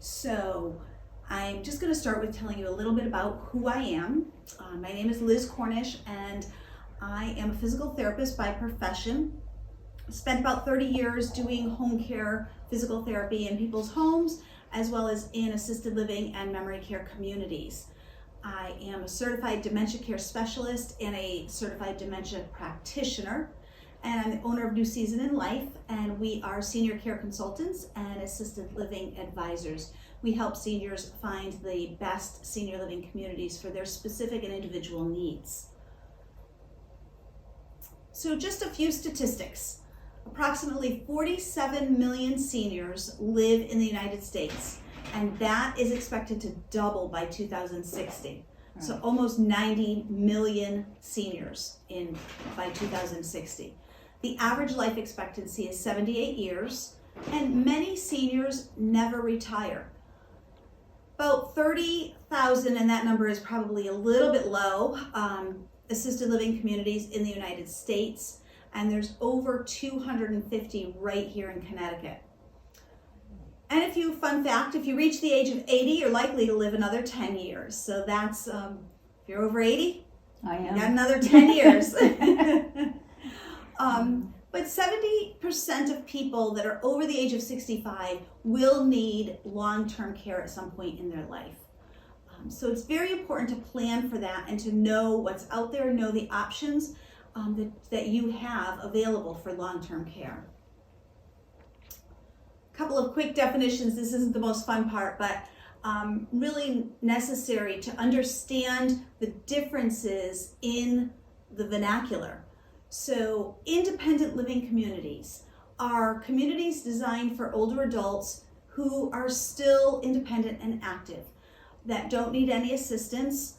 So I'm just going to start with telling you a little bit about who I am. My name is Liz Cornish, and I am a physical therapist by profession. Spent about 30 years doing home care physical therapy in people's homes, as well as in assisted living and memory care communities. I am a certified dementia care specialist and a certified dementia practitioner, and I'm the owner of New Season in Life, and we are senior care consultants and assisted living advisors. We help seniors find the best senior living communities for their specific and individual needs. So just a few statistics. Approximately 47 million seniors live in the United States, and that is expected to double by 2060. So almost 90 million seniors by 2060. The average life expectancy is 78 years, and many seniors never retire. About 30,000, and that number is probably a little bit low, assisted living communities in the United States, and there's over 250 right here in Connecticut. And fun fact, if you reach the age of 80, you're likely to live another 10 years. So that's, if you're over 80, I am. you got another 10 years. But 70% of people that are over the age of 65 will need long-term care at some point in their life. So it's very important to plan for that and to know what's out there, know the options that you have available for long-term care. A couple of quick definitions. This isn't the most fun part, but really necessary to understand the differences in the vernacular. So independent living communities are communities designed for older adults who are still independent and active, that don't need any assistance,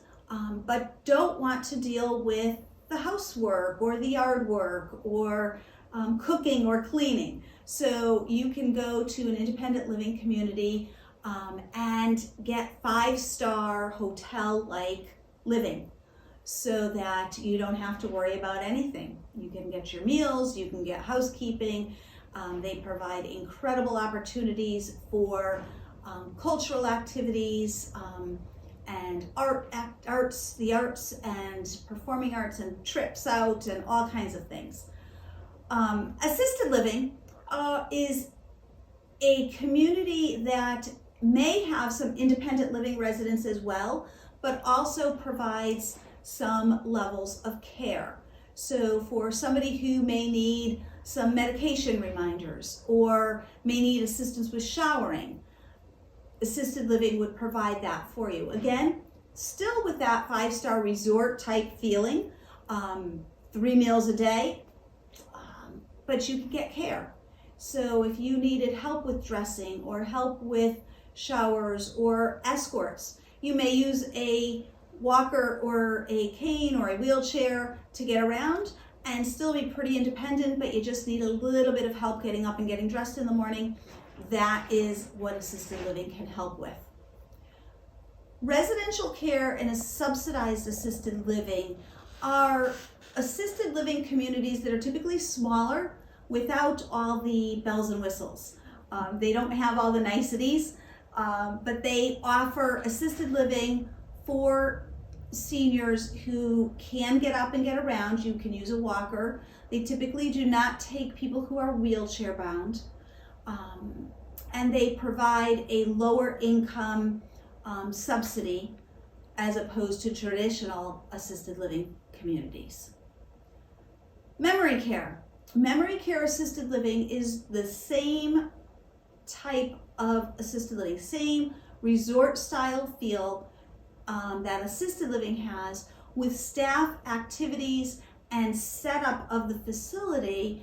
but don't want to deal with the housework or the yard work or cooking or cleaning. So you can go to an independent living community and get 5-star hotel-like living, so that you don't have to worry about anything. You can get your meals, you can get housekeeping. They provide incredible opportunities for cultural activities and the arts and performing arts and trips out and all kinds of things. Assisted living is a community that may have some independent living residents as well, but also provides some levels of care. So for somebody who may need some medication reminders or may need assistance with showering, assisted living would provide that for you. Again, still with that 5-star resort type feeling, 3 meals a day, but you can get care. So if you needed help with dressing or help with showers or escorts, you may use a walker or a cane or a wheelchair to get around and still be pretty independent, but you just need a little bit of help getting up and getting dressed in the morning. That is what assisted living can help with. Residential care and a subsidized assisted living are assisted living communities that are typically smaller without all the bells and whistles. They don't have all the niceties, but they offer assisted living for seniors who can get up and get around. You can use a walker. They typically do not take people who are wheelchair bound. And they provide a lower income subsidy as opposed to traditional assisted living communities. Memory care. Memory care assisted living is the same type of assisted living, same resort style feel that assisted living has, with staff activities and setup of the facility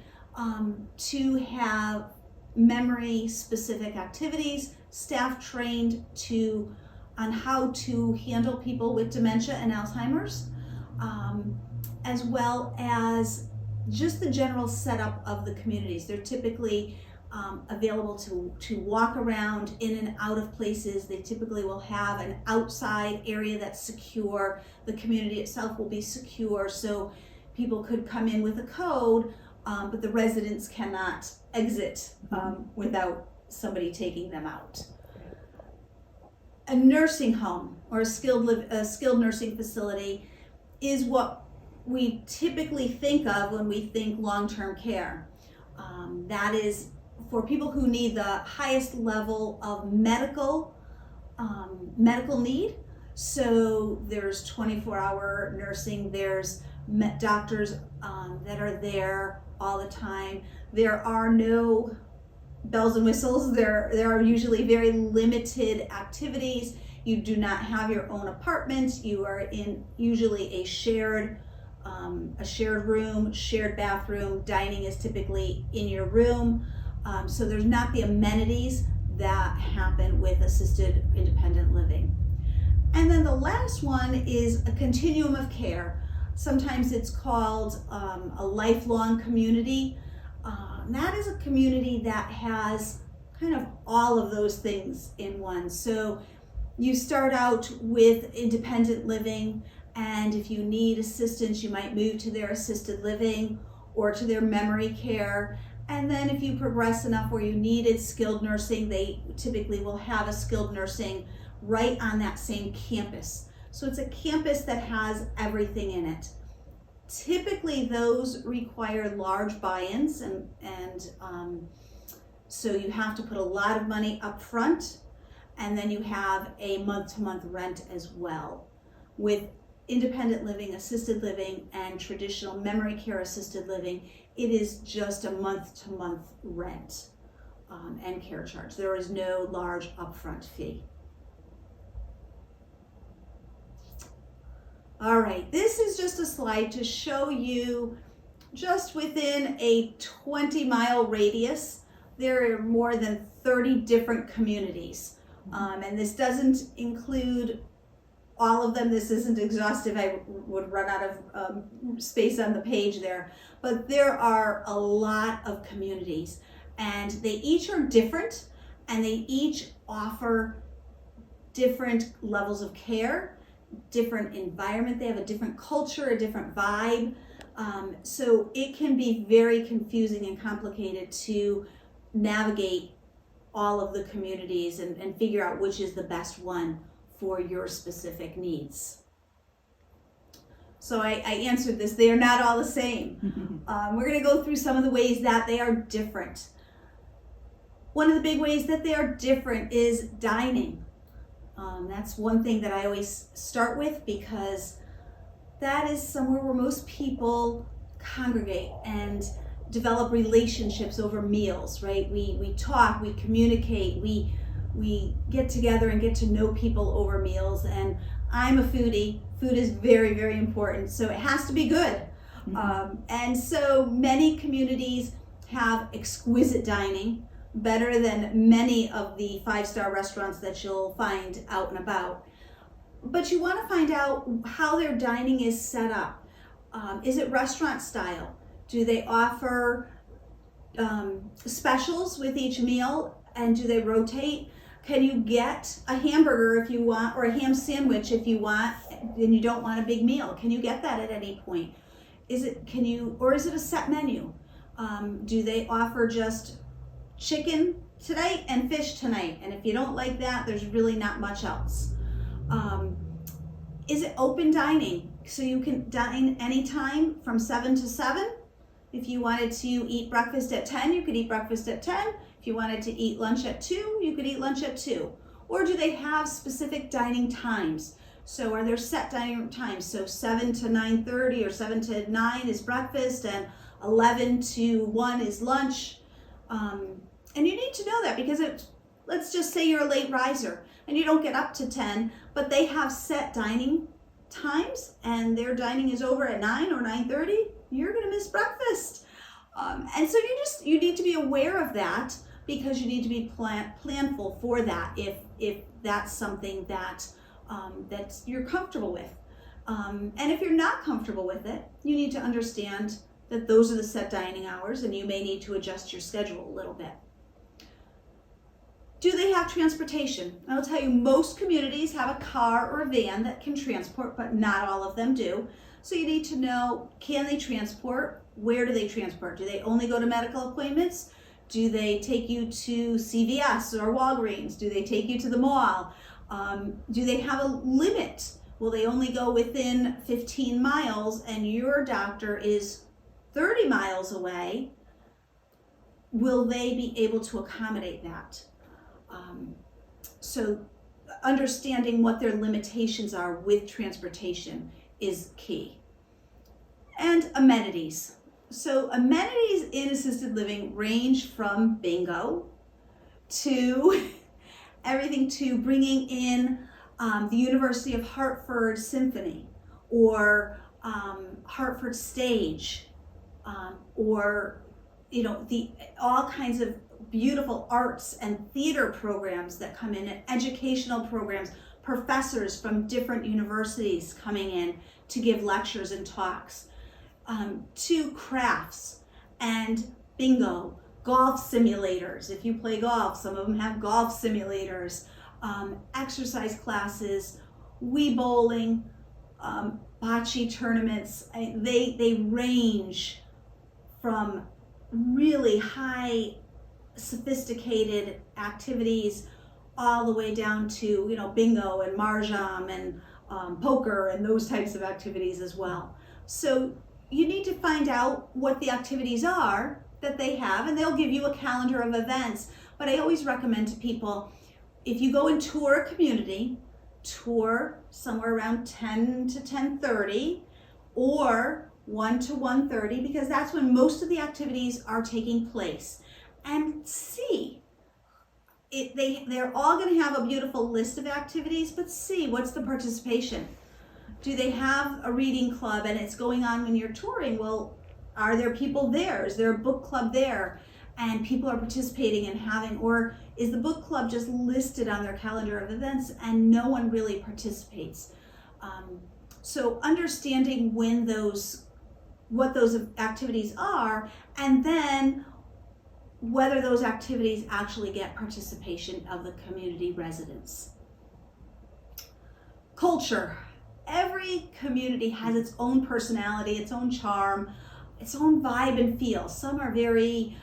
to have memory specific activities, staff trained on how to handle people with dementia and Alzheimer's, as well as just the general setup of the communities. They're typically available to walk around in and out of places. They typically will have an outside area that's secure. The community itself will be secure, so people could come in with a code, but the residents cannot exit without somebody taking them out. A nursing home or a skilled nursing facility is what we typically think of when we think long-term care. That is for people who need the highest level of medical need. So there's 24-hour nursing, there's doctors that are there all the time. There are no bells and whistles. There are usually very limited activities. You do not have your own apartment. You are in usually a shared room, shared bathroom. Dining is typically in your room. So there's not the amenities that happen with assisted independent living. And then the last one is a continuum of care. Sometimes it's called a lifelong community. That is a community that has kind of all of those things in one. So you start out with independent living, and if you need assistance, you might move to their assisted living or to their memory care. And then if you progress enough where you needed skilled nursing, they typically will have a skilled nursing right on that same campus. So it's a campus that has everything in it. Typically those require large buy-ins, and so you have to put a lot of money up front, and then you have a month-to-month rent as well. With independent living, assisted living, and traditional memory care assisted living, it is just a month-to-month rent and care charge. There is no large upfront fee. All right, this is just a slide to show you just within a 20-mile radius, there are more than 30 different communities. And this doesn't include all of them. This isn't exhaustive. I would run out of space on the page there. But there are a lot of communities, and they each are different, and they each offer different levels of care, different environment. They have a different culture, a different vibe. So it can be very confusing and complicated to navigate all of the communities and figure out which is the best one for your specific needs. So I answered this. They are not all the same. We're going to go through some of the ways that they are different. One of the big ways that they are different is dining. That's one thing that I always start with, because that is somewhere where most people congregate and develop relationships over meals, right? We talk, we communicate, we get together and get to know people over meals. And I'm a foodie. Food is very, very important, so it has to be good. And so many communities have exquisite dining, better than many of the 5-star restaurants that you'll find out and about. But you want to find out how their dining is set up. Is it restaurant style? Do they offer specials with each meal, and do they rotate? Can you get a hamburger if you want, or a ham sandwich if you want, and you don't want a big meal? Can you get that at any point? Or is it a set menu? Do they offer just chicken tonight and fish tonight? And if you don't like that, there's really not much else. Is it open dining? So you can dine anytime from 7 to 7. If you wanted to eat breakfast at 10, you could eat breakfast at 10. If you wanted to eat lunch at 2, you could eat lunch at 2. Or do they have specific dining times? So are there set dining times? So 7 to 9:30 or 7 to 9 is breakfast, and 11 to 1 is lunch. And you need to know that, because let's just say you're a late riser and you don't get up to 10, but they have set dining times and their dining is over at 9 or 9:30, you're going to miss breakfast. And so you need to be aware of that, because you need to be planful for that if that's something that you're comfortable with. And if you're not comfortable with it, you need to understand that those are the set dining hours, and you may need to adjust your schedule a little bit. Do they have transportation? I'll tell you, most communities have a car or a van that can transport, but not all of them do. So you need to know, can they transport? Where do they transport? Do they only go to medical appointments? Do they take you to CVS or Walgreens? Do they take you to the mall? Do they have a limit? Will they only go within 15 miles and your doctor is 30 miles away? Will they be able to accommodate that? So understanding what their limitations are with transportation is key. And amenities. So amenities in assisted living range from bingo to everything to bringing in the University of Hartford Symphony or Hartford Stage or all kinds of beautiful arts and theater programs that come in, and educational programs, professors from different universities coming in to give lectures and talks, to crafts and bingo, golf simulators. If you play golf, some of them have golf simulators, exercise classes, Wii bowling, bocce tournaments. They range from really high sophisticated activities all the way down to bingo and mahjong and poker and those types of activities as well. So you need to find out what the activities are that they have, and they'll give you a calendar of events. But I always recommend to people, if you go and tour a community, tour somewhere around 10 to 10:30 or 1 to 1:30, because that's when most of the activities are taking place. And see, they're all going to have a beautiful list of activities, but see what's the participation. Do they have a reading club and it's going on when you're touring? Well, are there people there? Is there a book club there and people are participating and having, or is the book club just listed on their calendar of events and no one really participates? So understanding what those activities are, and then whether those activities actually get participation of the community residents. Culture. Every community has its own personality, its own charm, its own vibe and feel. Some are very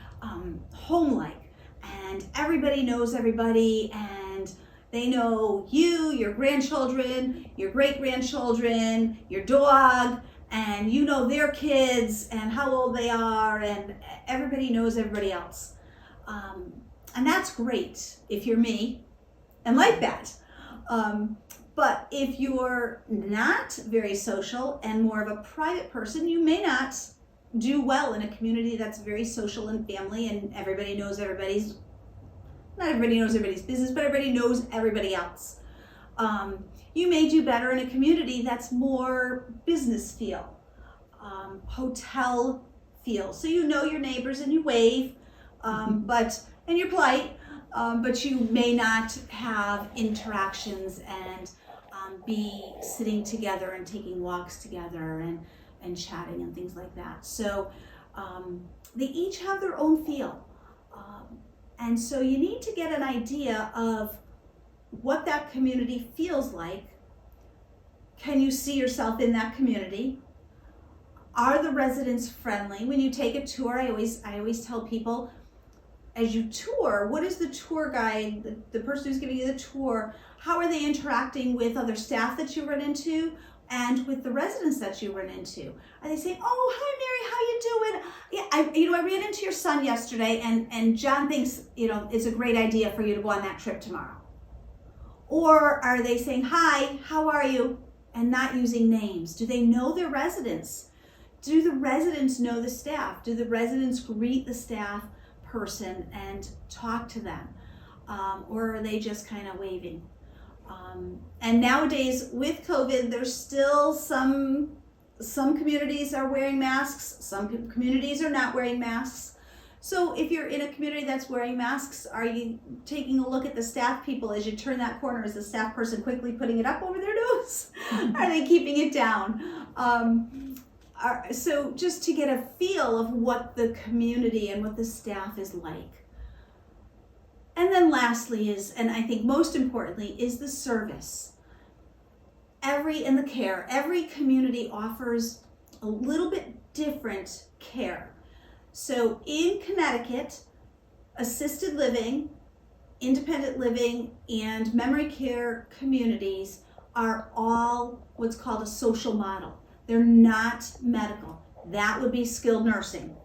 home-like, and everybody knows everybody, and they know you, your grandchildren, your great-grandchildren, your dog, and you know their kids and how old they are, and everybody knows everybody else. And that's great if you're me and like that. But if you're not very social and more of a private person, you may not do well in a community that's very social and family and everybody knows everybody's, not everybody knows everybody's business, but everybody knows everybody else. You may do better in a community that's more business feel, hotel feel. So you know your neighbors and you wave, and you're polite, but you may not have interactions and be sitting together and taking walks together and chatting and things like that. So they each have their own feel. And so you need to get an idea of what that community feels like. Can you see yourself in that community? Are the residents friendly? When you take a tour, I always tell people, as you tour, what is the tour guide, the person who's giving you the tour, how are they interacting with other staff that you run into and with the residents that you run into? Are they saying, oh, hi Mary, how you doing? Yeah, I ran into your son yesterday and John thinks, it's a great idea for you to go on that trip tomorrow. Or are they saying, hi, how are you? And not using names. Do they know their residents? Do the residents know the staff? Do the residents greet the staff person and talk to them? Or are they just kind of waving? And nowadays with COVID, there's still some communities are wearing masks, some communities are not wearing masks. So if you're in a community that's wearing masks, are you taking a look at the staff people as you turn that corner? Is the staff person quickly putting it up over their nose? Are they keeping it down? So just to get a feel of what the community and what the staff is like. And then lastly is, and I think most importantly, is the service. And the care. Every community offers a little bit different care. So in Connecticut, assisted living independent living, and memory care communities are all what's called a social model. They're not medical. That would be skilled nursing.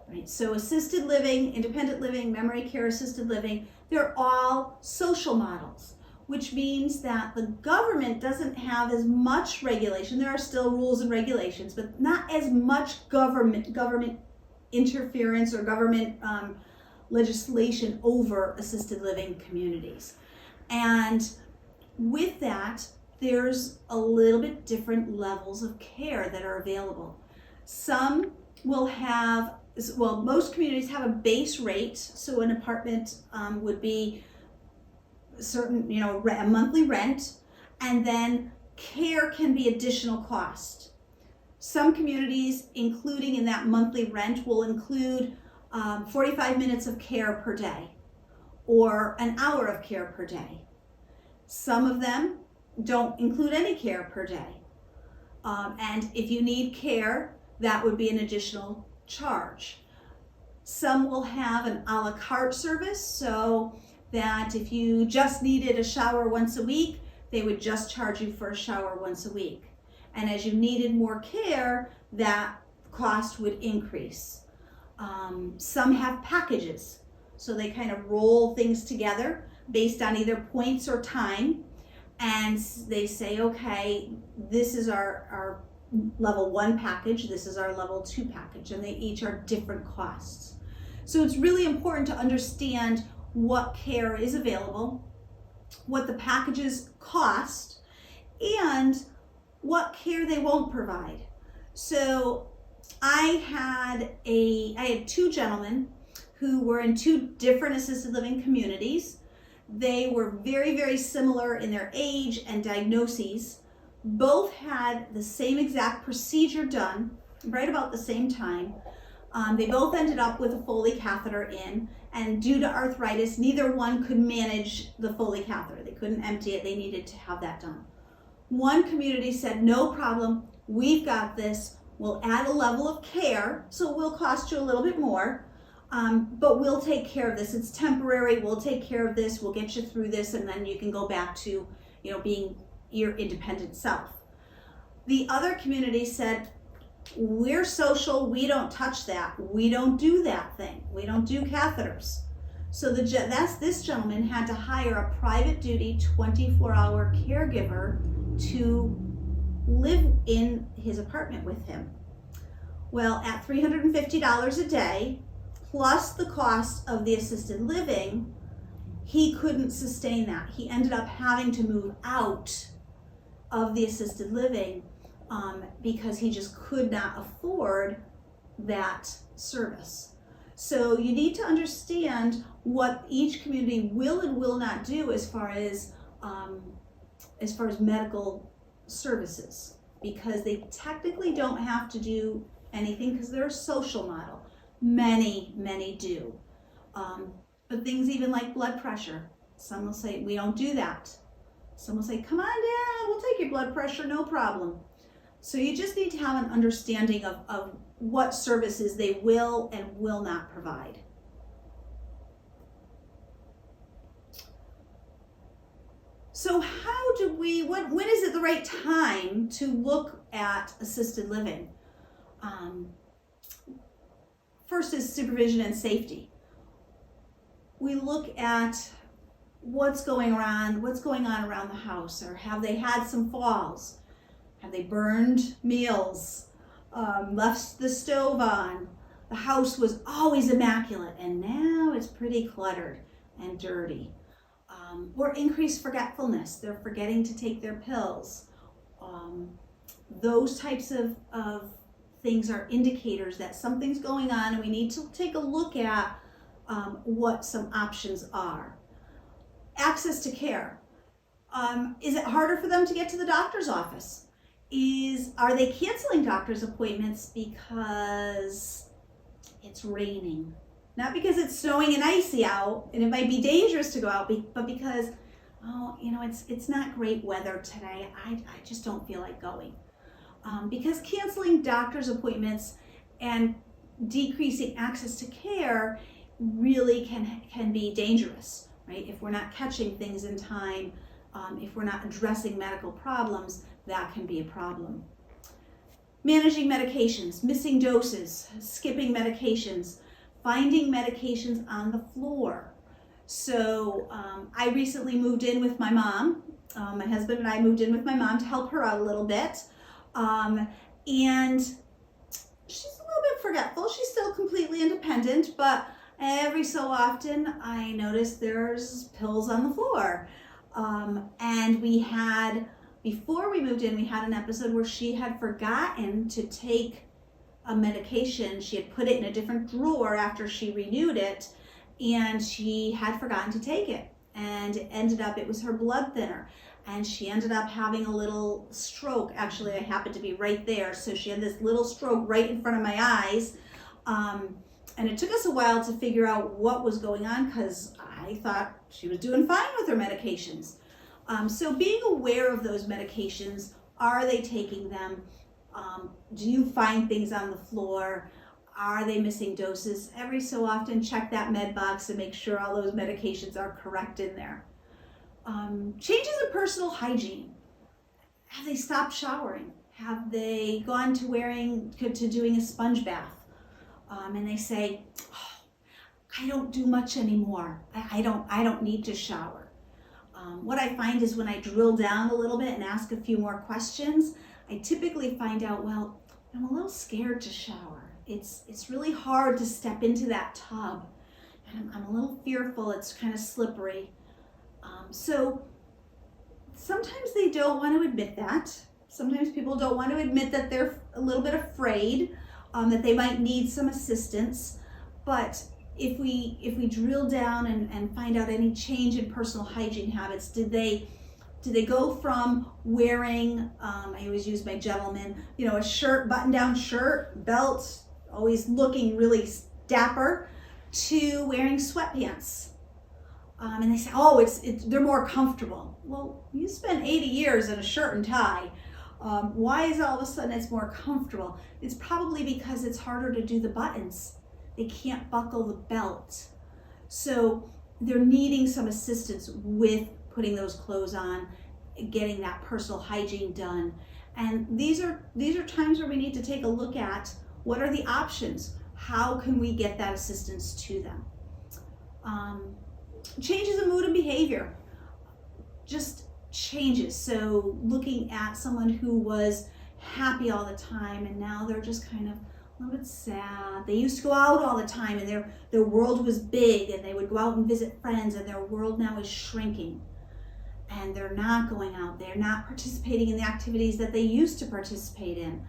Right? So assisted living, independent living, memory care assisted living, they're all social models, which means that the government doesn't have as much regulation. There are still rules and regulations, but not as much government interference or government legislation over assisted living communities. And with that, there's a little bit different levels of care that are available. Some will have, well, most communities have a base rate. So an apartment would be certain, a monthly rent, and then care can be additional cost. Some communities, including in that monthly rent, will include 45 minutes of care per day or an hour of care per day. Some of them don't include any care per day. And if you need care, that would be an additional charge. Some will have an a la carte service, so that if you just needed a shower once a week, they would just charge you for a shower once a week. And as you needed more care, that cost would increase. Some have packages, so they kind of roll things together based on either points or time, and they say, okay, this is our level 1 package, this is our level 2 package, and they each are different costs. So it's really important to understand what care is available, what the packages cost, and what care they won't provide. So I had 2 gentlemen who were in 2 different assisted living communities. They were very, very similar in their age and diagnoses. Both had the same exact procedure done right about the same time. They both ended up with a Foley catheter in, and due to arthritis, neither one could manage the Foley catheter. They couldn't empty it. They needed to have that done. One community said, no problem, we've got this. We'll add a level of care, so it will cost you a little bit more, but we'll take care of this. It's temporary. We'll take care of this. We'll get you through this, and then you can go back to, being your independent self. The other community said, we're social. We don't touch that. We don't do that thing. We don't do catheters. So this gentleman had to hire a private duty 24-hour caregiver to live in his apartment with him. Well, at $350 a day, plus the cost of the assisted living, he couldn't sustain that. He ended up having to move out of the assisted living because he just could not afford that service. So you need to understand what each community will and will not do as far as medical services, because they technically don't have to do anything because they're a social model. Many do. But things even like blood pressure, some will say, we don't do that. Some will say, come on down, we'll take your blood pressure, no problem. So you just need to have an understanding of what services they will and will not provide. So how do we, when is it the right time to look at assisted living? First is supervision and safety. We look at what's going on around the house, or have they had some falls? Have they burned meals, left the stove on? The house was always immaculate and now it's pretty cluttered and dirty. Or increased forgetfulness, they're forgetting to take their pills. Those types of things are indicators that something's going on, and we need to take a look at what some options are. Access to care. Is it harder for them to get to the doctor's office? Are they canceling doctor's appointments because it's raining? Not because it's snowing and icy out and it might be dangerous to go out, but because, it's not great weather today. I just don't feel like going. Because canceling doctor's appointments and decreasing access to care really can be dangerous right? If we're not catching things in time, if we're not addressing medical problems, that can be a problem. Managing medications, missing doses, skipping medications, finding medications on the floor. So I recently moved in with my mom. My husband and I moved in with my mom to help her out a little bit. And she's a little bit forgetful. She's still completely independent, but every so often I notice there's pills on the floor. And before we moved in, we had an episode where she had forgotten to take a medication. She had put it in a different drawer after she renewed it, and she had forgotten to take it. And it ended up, it was her blood thinner. And she ended up having a little stroke. Actually, I happened to be right there. So she had this little stroke right in front of my eyes. And it took us a while to figure out what was going on because I thought she was doing fine with her medications. So being aware of those medications, are they taking them? Do you find things on the floor? Are they missing doses? Every so often, check that med box and make sure all those medications are correct in there. Changes in personal hygiene. Have they stopped showering? Have they gone to doing a sponge bath? And they say, oh, I don't do much anymore. I don't need to shower. What I find is when I drill down a little bit and ask a few more questions, I typically find out, well, I'm a little scared to shower. It's really hard to step into that tub. And I'm a little fearful. It's kind of slippery. So sometimes they don't want to admit that. Sometimes people don't want to admit that they're a little bit afraid, that they might need some assistance. But if we drill down and find out any change in personal hygiene habits, did they go from wearing, I always use my gentleman, a shirt, button-down shirt, belt, always looking really dapper, to wearing sweatpants? And they say, oh, they're more comfortable. Well, you spent 80 years in a shirt and tie. Why is all of a sudden it's more comfortable? It's probably because it's harder to do the buttons. They can't buckle the belt. So they're needing some assistance with putting those clothes on, getting that personal hygiene done. And these are times where we need to take a look at what are the options? How can we get that assistance to them? Changes in mood and behavior, just changes. So looking at someone who was happy all the time and now they're just kind of a little bit sad. They used to go out all the time and their world was big and they would go out and visit friends, and their world now is shrinking. And they're not going out. They're not participating in the activities that they used to participate in.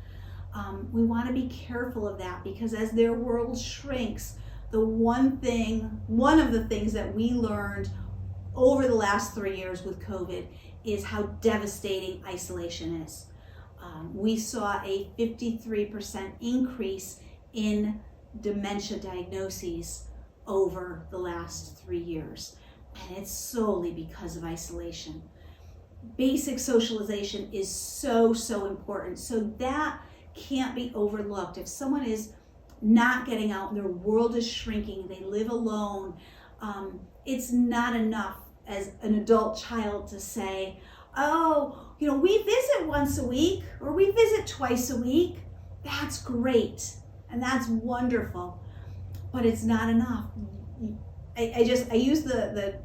We want to be careful of that, because as their world shrinks, one of the things that we learned over the last 3 years with COVID is how devastating isolation is. We saw a 53% increase in dementia diagnoses over the last 3 years. And it's solely because of isolation. Basic socialization is so, so important. So that can't be overlooked. If someone is not getting out and their world is shrinking, they live alone, it's not enough as an adult child to say, oh, we visit once a week or we visit twice a week. That's great and that's wonderful, but it's not enough. I use the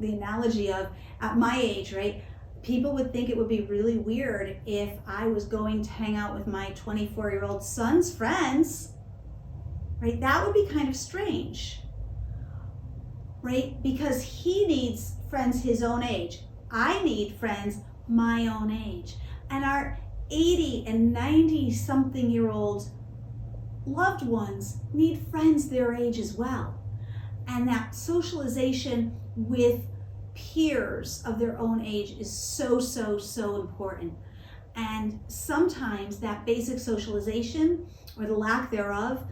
analogy of, at my age, right? People would think it would be really weird if I was going to hang out with my 24-year-old son's friends, right? That would be kind of strange, right? Because he needs friends his own age. I need friends my own age. And our 80 and 90 something year old loved ones need friends their age as well. And that socialization with peers of their own age is so, so, so important. And sometimes that basic socialization, or the lack thereof,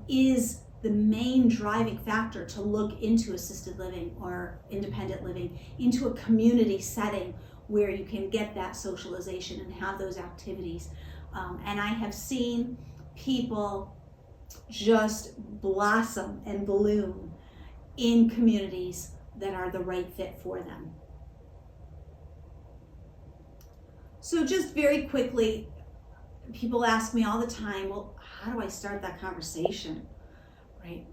is the main driving factor to look into assisted living or independent living, into a community setting where you can get that socialization and have those activities. And I have seen people just blossom and bloom in communities that are the right fit for them. So just very quickly, people ask me all the time, well, how do I start that conversation, right?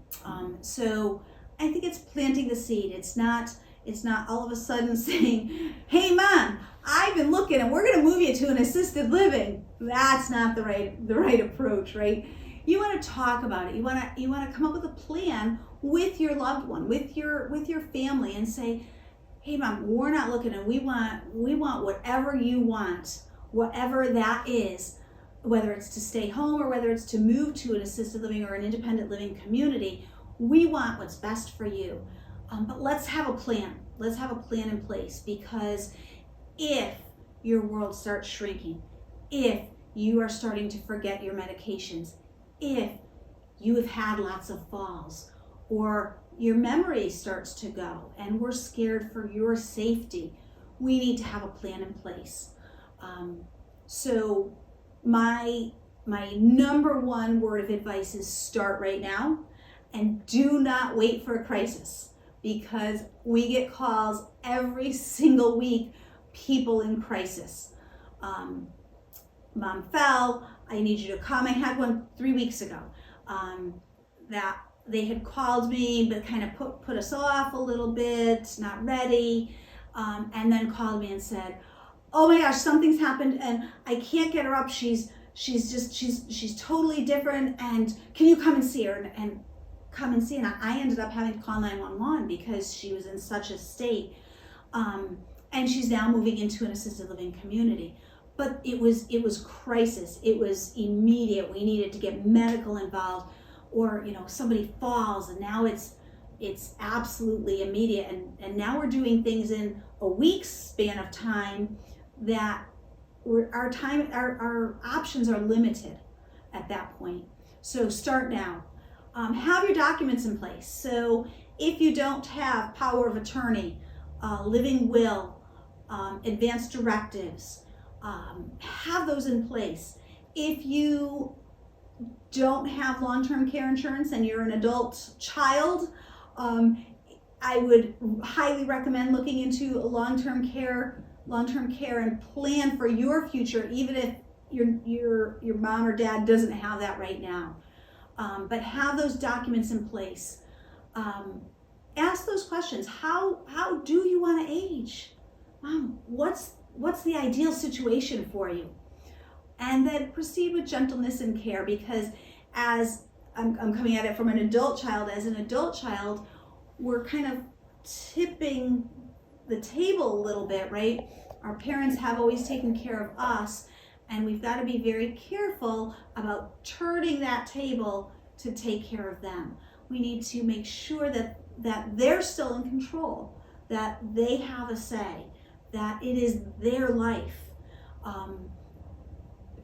So I think it's planting the seed. It's not all of a sudden saying, hey mom, I've been looking and we're gonna move you to an assisted living. That's not the right approach, right? You wanna talk about it. You wanna come up with a plan with your loved one, with your family, and say, hey mom, we're not looking, and we want whatever you want, whatever that is, whether it's to stay home or whether it's to move to an assisted living or an independent living community. We want what's best for you. But let's have a plan. Let's have a plan in place, because if your world starts shrinking, if you are starting to forget your medications, if you have had lots of falls, or your memory starts to go and we're scared for your safety, we need to have a plan in place. So my number one word of advice is start right now, and do not wait for a crisis, because we get calls every single week, people in crisis. Mom fell, I need you to come. I had one 3 weeks ago that they had called me, but kind of put us off a little bit, not ready, and then called me and said, oh my gosh, something's happened and I can't get her up. She's totally different, and can you come and see her? And come and see. And I ended up having to call 911 because she was in such a state. And she's now moving into an assisted living community. But it was crisis. It was immediate. We needed to get medical involved, or somebody falls, and now it's absolutely immediate. And now we're doing things in a week's span of time that our options are limited at that point. So start now. Have your documents in place. So if you don't have power of attorney, living will, advanced directives, have those in place. If you don't have long-term care insurance and you're an adult child, I would highly recommend looking into long-term care and plan for your future, even if your mom or dad doesn't have that right now. But have those documents in place. Ask those questions. How do you want to age? Mom, what's the ideal situation for you? And then proceed with gentleness and care, because as I'm coming at it from an adult child, we're kind of tipping the table a little bit, right? Our parents have always taken care of us, and we've got to be very careful about turning that table to take care of them. We need to make sure that they're still in control, that they have a say, that it is their life.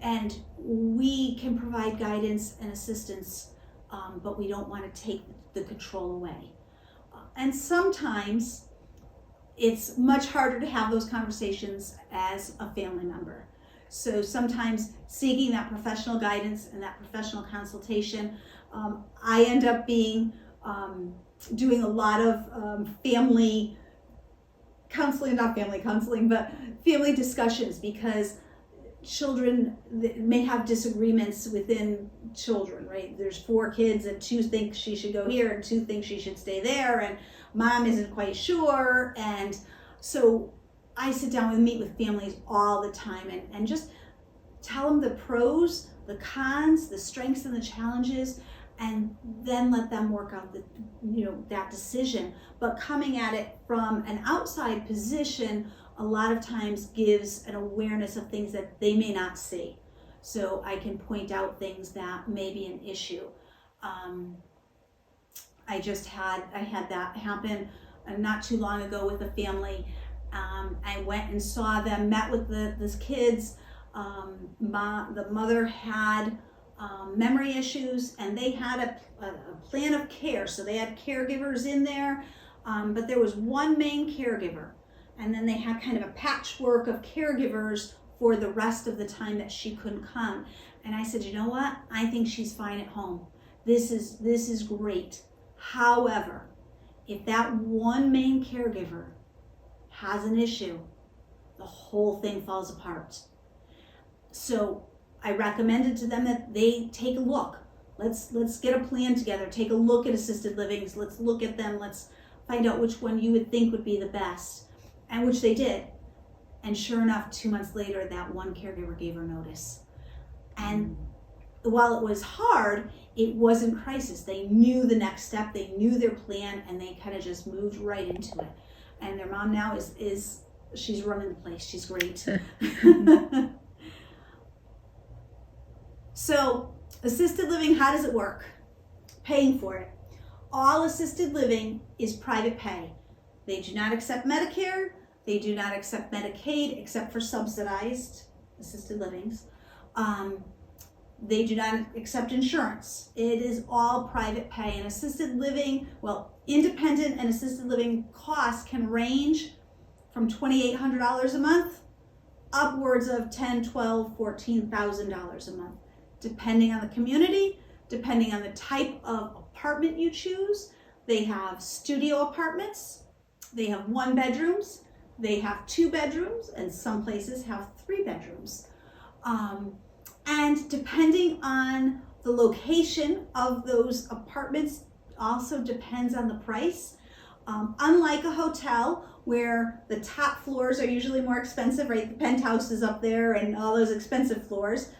And we can provide guidance and assistance, but we don't want to take the control away. And sometimes it's much harder to have those conversations as a family member. So sometimes seeking that professional guidance and that professional consultation, I end up doing a lot of family counseling, not family counseling, but family discussions, because children may have disagreements within children, right? There's 4 kids and 2 think she should go here and 2 think she should stay there, and mom isn't quite sure. And so I sit down and meet with families all the time and just tell them the pros, the cons, the strengths and the challenges, and then let them work out that decision. But coming at it from an outside position a lot of times gives an awareness of things that they may not see. So I can point out things that may be an issue. I had that happen not too long ago with a family. I went and saw them, met with the kids. The mother had memory issues, and they had a plan of care. So they had caregivers in there, but there was one main caregiver. And then they had kind of a patchwork of caregivers for the rest of the time that she couldn't come. And I said, you know what? I think she's fine at home. This is great. However, if that one main caregiver has an issue, the whole thing falls apart. So I recommended to them that they take a look. Let's get a plan together. Take a look at assisted livings. Let's look at them. Let's find out which one you would think would be the best, and which they did. And sure enough, 2 months later, that one caregiver gave her notice. And while it was hard, it wasn't crisis. They knew the next step, they knew their plan, and they kind of just moved right into it. And their mom now is she's running the place. She's great. So, assisted living, how does it work? Paying for it. All assisted living is private pay. They do not accept Medicare. They do not accept Medicaid except for subsidized assisted livings. They do not accept insurance. It is all private pay. And assisted living, well, independent and assisted living costs can range from $2,800 a month upwards of $10,000, $12,000, $14,000 a month, depending on the community, depending on the type of apartment you choose. They have studio apartments, they have 1 bedrooms, they have 2 bedrooms, and some places have 3 bedrooms. And depending on the location of those apartments also depends on the price. Unlike a hotel where the top floors are usually more expensive, right? The penthouse is up there and all those expensive floors.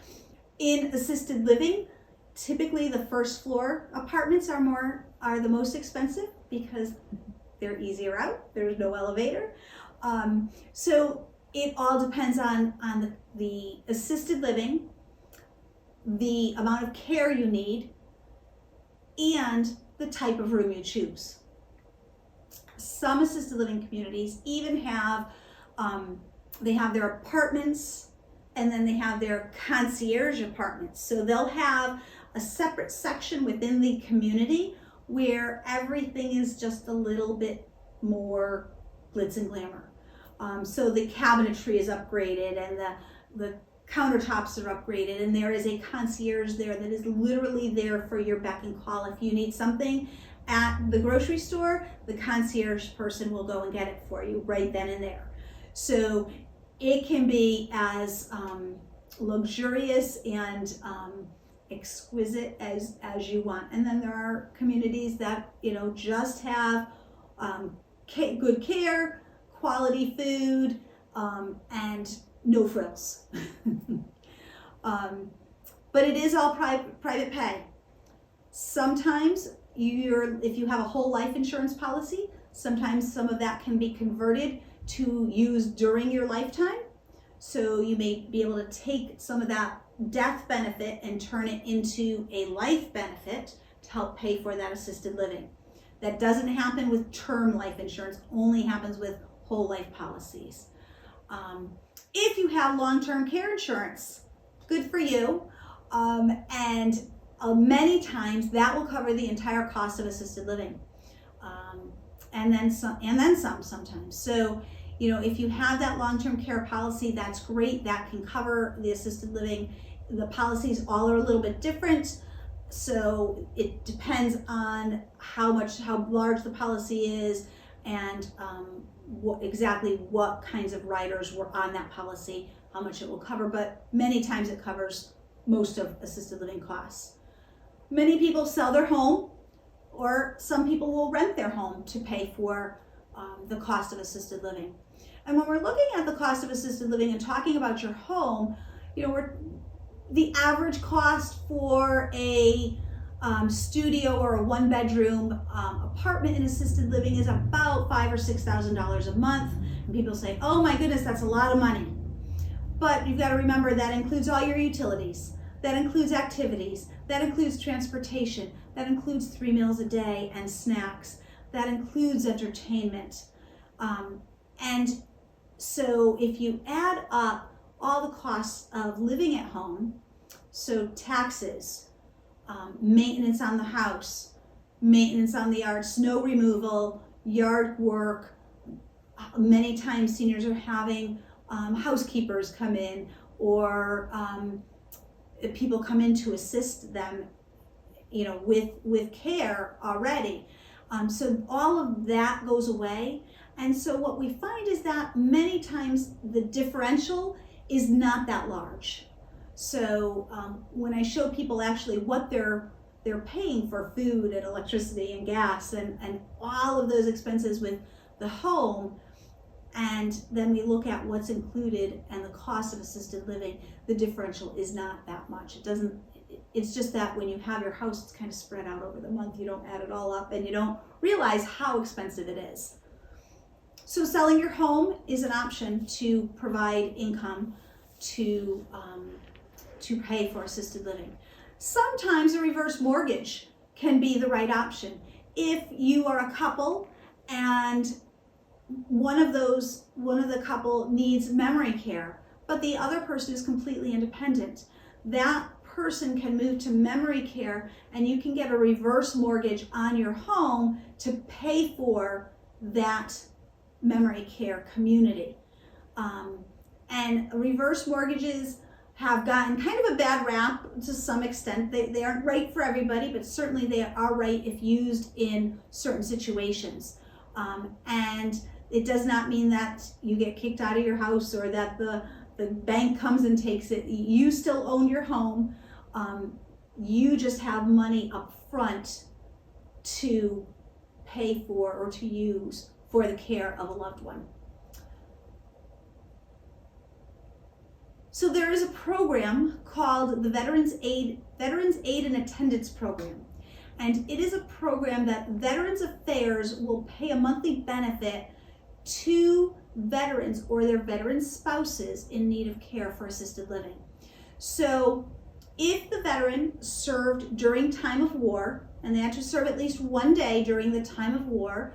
In assisted living, typically the first floor apartments are the most expensive because they're easier out. There's no elevator. So it all depends on the assisted living, the amount of care you need, and the type of room you choose. Some assisted living communities even have, they have their apartments and then they have their concierge apartments. So they'll have a separate section within the community where everything is just a little bit more glitz and glamour. So the cabinetry is upgraded and the countertops are upgraded, and there is a concierge there that is literally there for your beck and call. If you need something at the grocery store, the concierge person will go and get it for you right then and there. So it can be as luxurious and exquisite as you want. And then there are communities that, just have good care, quality food, and no frills. But it is all private pay. Sometimes if you have a whole life insurance policy, sometimes some of that can be converted to use during your lifetime. So you may be able to take some of that death benefit and turn it into a life benefit to help pay for that assisted living. That doesn't happen with term life insurance, only happens with whole life policies. If you have long-term care insurance, good for you. And many times that will cover the entire cost of assisted living. And then some sometimes. So, if you have that long-term care policy, that's great. That can cover the assisted living. The policies all are a little bit different. So it depends on how large the policy is and exactly what kinds of riders were on that policy, how much it will cover, but many times it covers most of assisted living costs. Many people sell their home, or some people will rent their home to pay for the cost of assisted living. And when we're looking at the cost of assisted living and talking about your home, the average cost for a studio or a 1-bedroom apartment in assisted living is about $5,000 or $6,000 a month. And people say, oh my goodness, that's a lot of money. But you've got to remember that includes all your utilities, that includes activities, that includes transportation, that includes 3 meals a day and snacks, that includes entertainment. And so if you add up all the costs of living at home, so taxes, maintenance on the house, maintenance on the yard, snow removal, yard work. Many times seniors are having housekeepers come in, or people come in to assist them, with care already. So all of that goes away. And so what we find is that many times the differential is not that large. So when I show people actually what they're paying for food and electricity and gas and all of those expenses with the home, and then we look at what's included and the cost of assisted living, the differential is not that much. It's just that when you have your house, it's kind of spread out over the month. You don't add it all up and you don't realize how expensive it is. So selling your home is an option to provide income to pay for assisted living. Sometimes a reverse mortgage can be the right option. If you are a couple and one of the couple needs memory care, but the other person is completely independent, that person can move to memory care and you can get a reverse mortgage on your home to pay for that memory care community. And reverse mortgages have gotten kind of a bad rap to some extent. They aren't right for everybody, but certainly they are right if used in certain situations. And it does not mean that you get kicked out of your house or that the bank comes and takes it. You still own your home. You just have money up front to pay for or to use for the care of a loved one. So there is a program called the Veterans Aid and Attendance Program. And it is a program that Veterans Affairs will pay a monthly benefit to veterans or their veteran spouses in need of care for assisted living. So if the veteran served during time of war, and they had to serve at least one day during the time of war,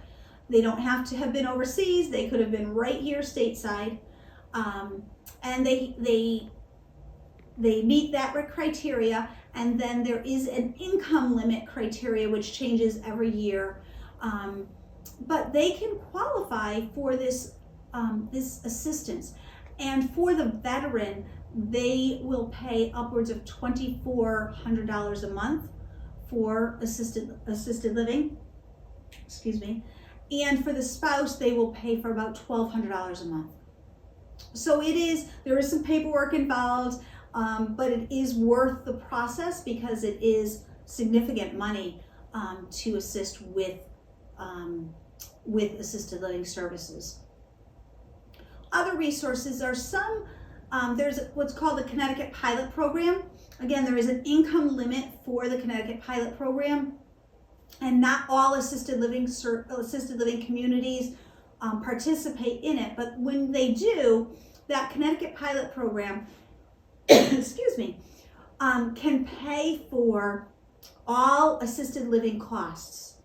they don't have to have been overseas, they could have been right here stateside, and they meet that criteria, and then there is an income limit criteria which changes every year, but they can qualify for this assistance. And for the veteran, they will pay upwards of $2,400 a month for assisted living, and for the spouse, they will pay for about $1,200 a month. So there is some paperwork involved, but it is worth the process because it is significant money to assist with assisted living services. Other resources are there's what's called the Connecticut Pilot Program. Again, there is an income limit for the Connecticut Pilot Program, and not all assisted living communities participate in it, but when they do, that Connecticut Pilot Program can pay for all assisted living costs.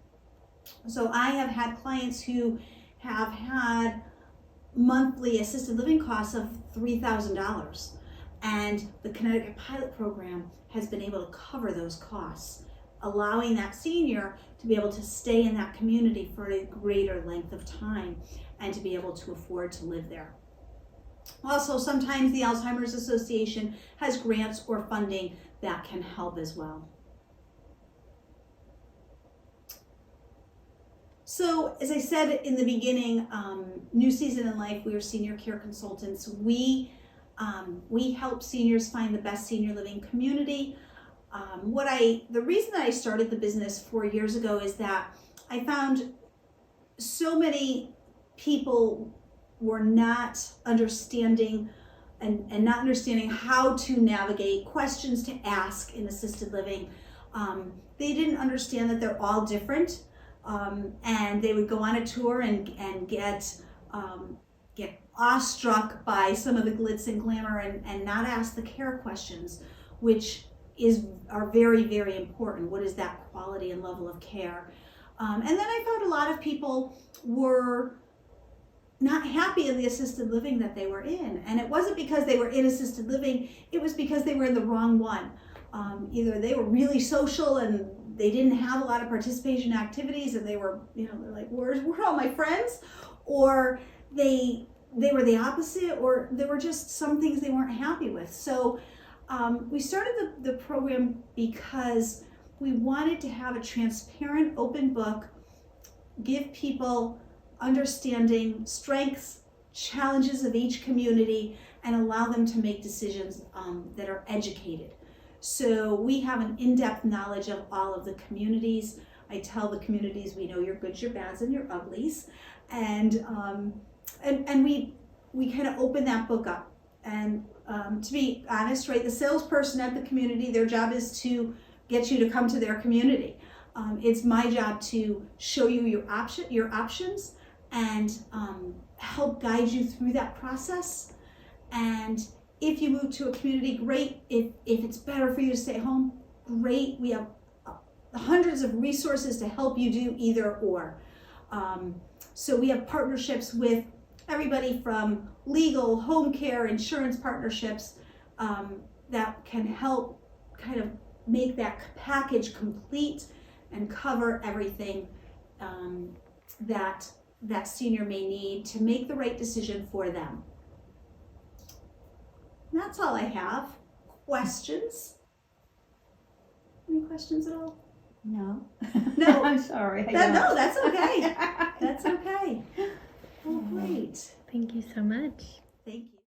So I have had clients who have had monthly assisted living costs of $3,000, and the Connecticut Pilot Program has been able to cover those costs, allowing that senior to be able to stay in that community for a greater length of time and to be able to afford to live there. Also, sometimes the Alzheimer's Association has grants or funding that can help as well. So, as I said in the beginning, New Season in Life, we are senior care consultants. We help seniors find the best senior living community. The reason that I started the business 4 years ago is that I found so many people were not understanding and not understanding how to navigate, questions to ask in assisted living. They didn't understand that they're all different, and they would go on a tour and get awestruck by some of the glitz and glamour and not ask the care questions, which are very, very important. What is that quality and level of care? And then I found a lot of people were not happy in the assisted living that they were in. And it wasn't because they were in assisted living, it was because they were in the wrong one. Either they were really social and they didn't have a lot of participation activities and they were, they're like, where are all my friends? Or they were the opposite, or there were just some things they weren't happy with. So we started the program because we wanted to have a transparent, open book give people understanding, strengths, challenges of each community, and allow them to make decisions that are educated. So we have an in-depth knowledge of all of the communities. I tell the communities, we know your goods, your bads, and your uglies, and we kind of open that book up. And to be honest, right, the salesperson at the community, their job is to get you to come to their community. It's my job to show you your options and help guide you through that process. And if you move to a community, great. If it's better for you to stay home, great. We have hundreds of resources to help you do either or. So we have partnerships with everybody from legal, home care, insurance partnerships that can help kind of make that package complete and cover everything that senior may need to make the right decision for them. And that's all I have. Questions? Any questions at all? No. No. I'm sorry. No, that's okay. That's okay. Oh, great. Thank you so much. Thank you.